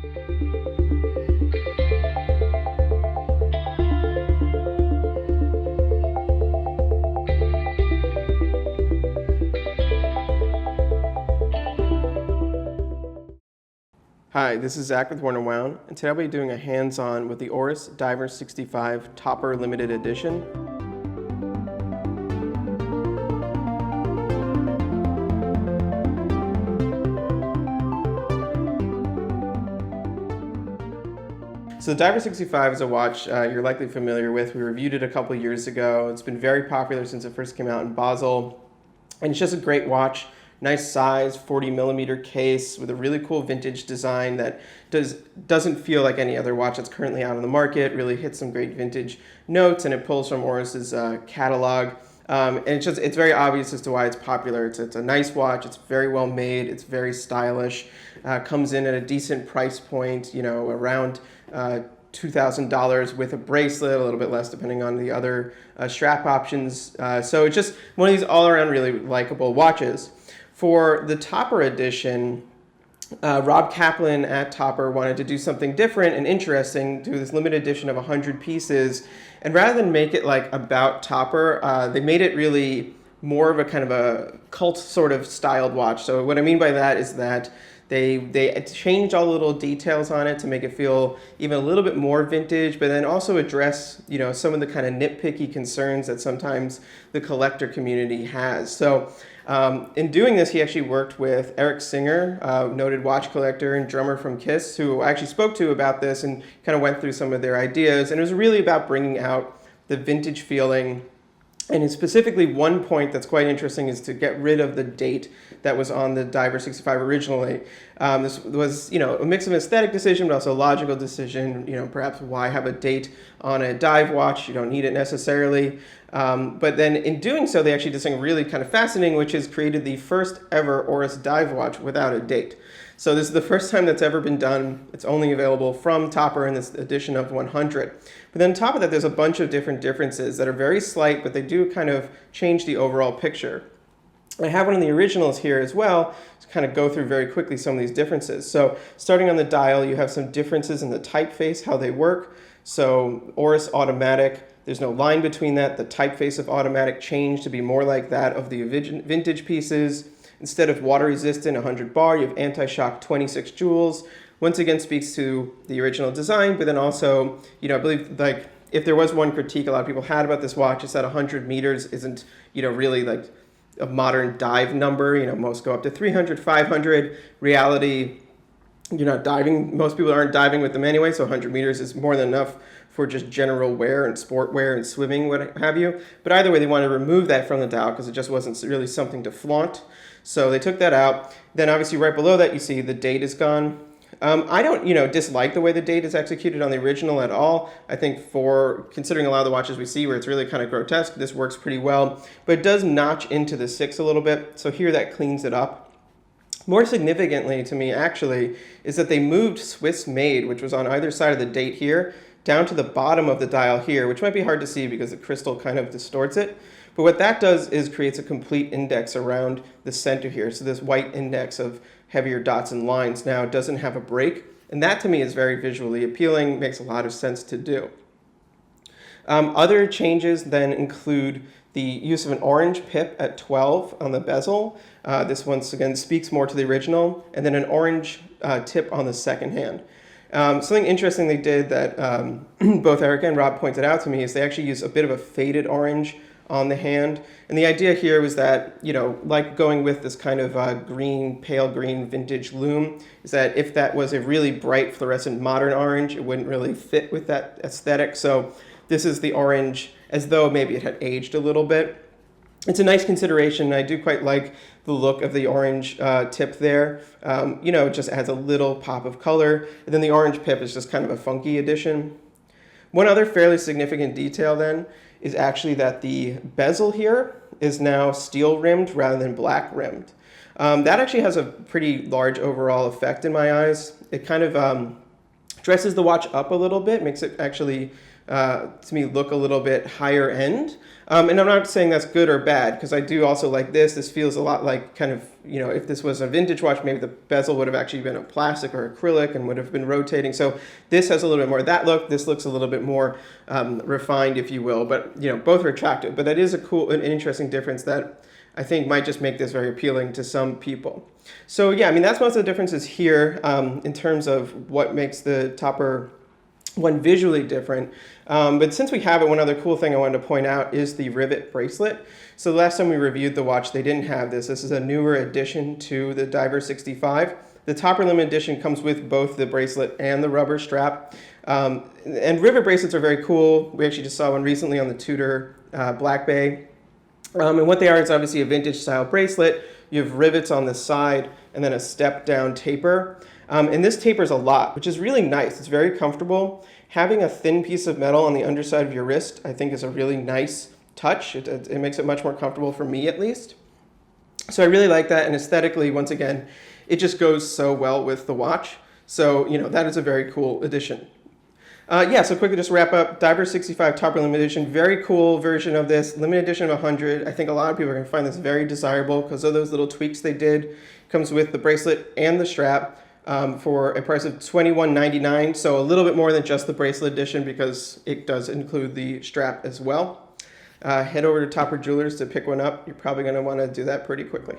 Hi, this is Zach with Warner Wound, and today I'll be doing a hands-on with the ORIS DIVERS 65 Topper Limited Edition. So the DIVERS 65 is a watch you're likely familiar with. We reviewed it a couple years ago. It's been very popular since it first came out in Basel, and it's just a great watch. Nice size, 40mm case with a really cool vintage design that doesn't feel like any other watch that's currently out on the market. Really hits some great vintage notes, and it pulls from ORIS's catalog. And it's very obvious as to why it's popular. It's a nice watch. It's very well made. It's very stylish. Comes in at a decent price point, you know, around $2,000 with a bracelet, a little bit less depending on the other strap options. So it's just one of these all-around really likable watches. For the Topper edition, Rob Kaplan at Topper wanted to do something different and interesting, do this limited edition of 100 pieces. And rather than make it like about Topper, they made it really more of a kind of a cult sort of styled watch. So what I mean by that is that they changed all the little details on it to make it feel even a little bit more vintage, but then also address, you know, some of the kind of nitpicky concerns that sometimes the collector community has. So in doing this, he actually worked with Eric Singer, noted watch collector and drummer from Kiss, who I actually spoke to about this and kind of went through some of their ideas. And it was really about bringing out the vintage feeling. And specifically, one point that's quite interesting is to get rid of the date that was on the DIVERS 65 originally. This was, you know, a mix of an aesthetic decision, but also a logical decision. You know, perhaps why have a date on a dive watch? You don't need it necessarily. But then in doing so, they actually did something really kind of fascinating, which is created the first ever ORIS dive watch without a date. So this is the first time that's ever been done. It's only available from Topper in this edition of 100. But then on top of that, there's a bunch of different differences that are very slight, but they do kind of change the overall picture. I have one of the originals here as well to kind of go through very quickly some of these differences. So starting on the dial, you have some differences in the typeface, how they work. So ORIS automatic, there's no line between that. The typeface of automatic changed to be more like that of the vintage pieces. Instead of water resistant 100 bar, you have anti-shock 26 joules. Once again speaks to the original design, but then also, you know, I believe like if there was one critique a lot of people had about this watch, it's that 100 meters isn't, you know, really like a modern dive number. You know, most go up to 300, 500. Reality, you're not diving. Most people aren't diving with them anyway, so 100 meters is more than enough for just general wear and sport wear and swimming, what have you. But either way, they want to remove that from the dial because it just wasn't really something to flaunt. So they took that out. Then obviously right below that, you see the date is gone. I don't, you know, dislike the way the date is executed on the original at all. I think for considering a lot of the watches we see where it's really kind of grotesque, this works pretty well. But it does notch into the 6 a little bit. So here that cleans it up. More significantly to me, actually, is that they moved Swiss made, which was on either side of the date here, down to the bottom of the dial here, which might be hard to see because the crystal kind of distorts it. But what that does is creates a complete index around the center here. So this white index of heavier dots and lines now doesn't have a break. And that to me is very visually appealing, makes a lot of sense to do. Other changes then include the use of an orange pip at 12 on the bezel. This once again speaks more to the original, and then an orange tip on the second hand. Something interesting they did that both Eric and Rob pointed out to me is they actually use a bit of a faded orange on the hand. And the idea here was that, you know, like going with this kind of green, pale green vintage lume, is that if that was a really bright fluorescent modern orange, it wouldn't really fit with that aesthetic. So this is the orange as though maybe it had aged a little bit. It's a nice consideration. I do quite like the look of the orange tip there. You know, it just adds a little pop of color. And then the orange pip is just kind of a funky addition. One other fairly significant detail then is actually that the bezel here is now steel rimmed rather than black rimmed. That actually has a pretty large overall effect in my eyes. It kind of dresses the watch up a little bit, makes it actually to me, look a little bit higher end. And I'm not saying that's good or bad, because I do also like this. This feels a lot like kind of, you know, if this was a vintage watch, maybe the bezel would have actually been a plastic or acrylic and would have been rotating. So this has a little bit more of that look. This looks a little bit more refined, if you will. But, you know, both are attractive. But that is a cool and interesting difference that I think might just make this very appealing to some people. So yeah, I mean, that's most of the differences here in terms of what makes the Topper one visually different. But since we have it, one other cool thing I wanted to point out is the rivet bracelet. So the last time we reviewed the watch, they didn't have this. This is a newer addition to the Divers 65. The Topper Limited Edition comes with both the bracelet and the rubber strap. And rivet bracelets are very cool. We actually just saw one recently on the Tudor Black Bay. And what they are is obviously a vintage style bracelet. You have rivets on the side and then a step down taper. And this tapers a lot, which is really nice. It's very comfortable. Having a thin piece of metal on the underside of your wrist, I think, is a really nice touch. It makes it much more comfortable for me, at least. So I really like that. And aesthetically, once again, it just goes so well with the watch. So, you know, that is a very cool addition. Yeah, so quickly just wrap up. Divers 65 Topper Limited Edition, very cool version of this. Limited edition of 100. I think a lot of people are going to find this very desirable because of those little tweaks they did. Comes with the bracelet and the strap for a price of $21.99. So a little bit more than just the bracelet edition because it does include the strap as well. Head over to Topper Jewelers to pick one up. You're probably going to want to do that pretty quickly.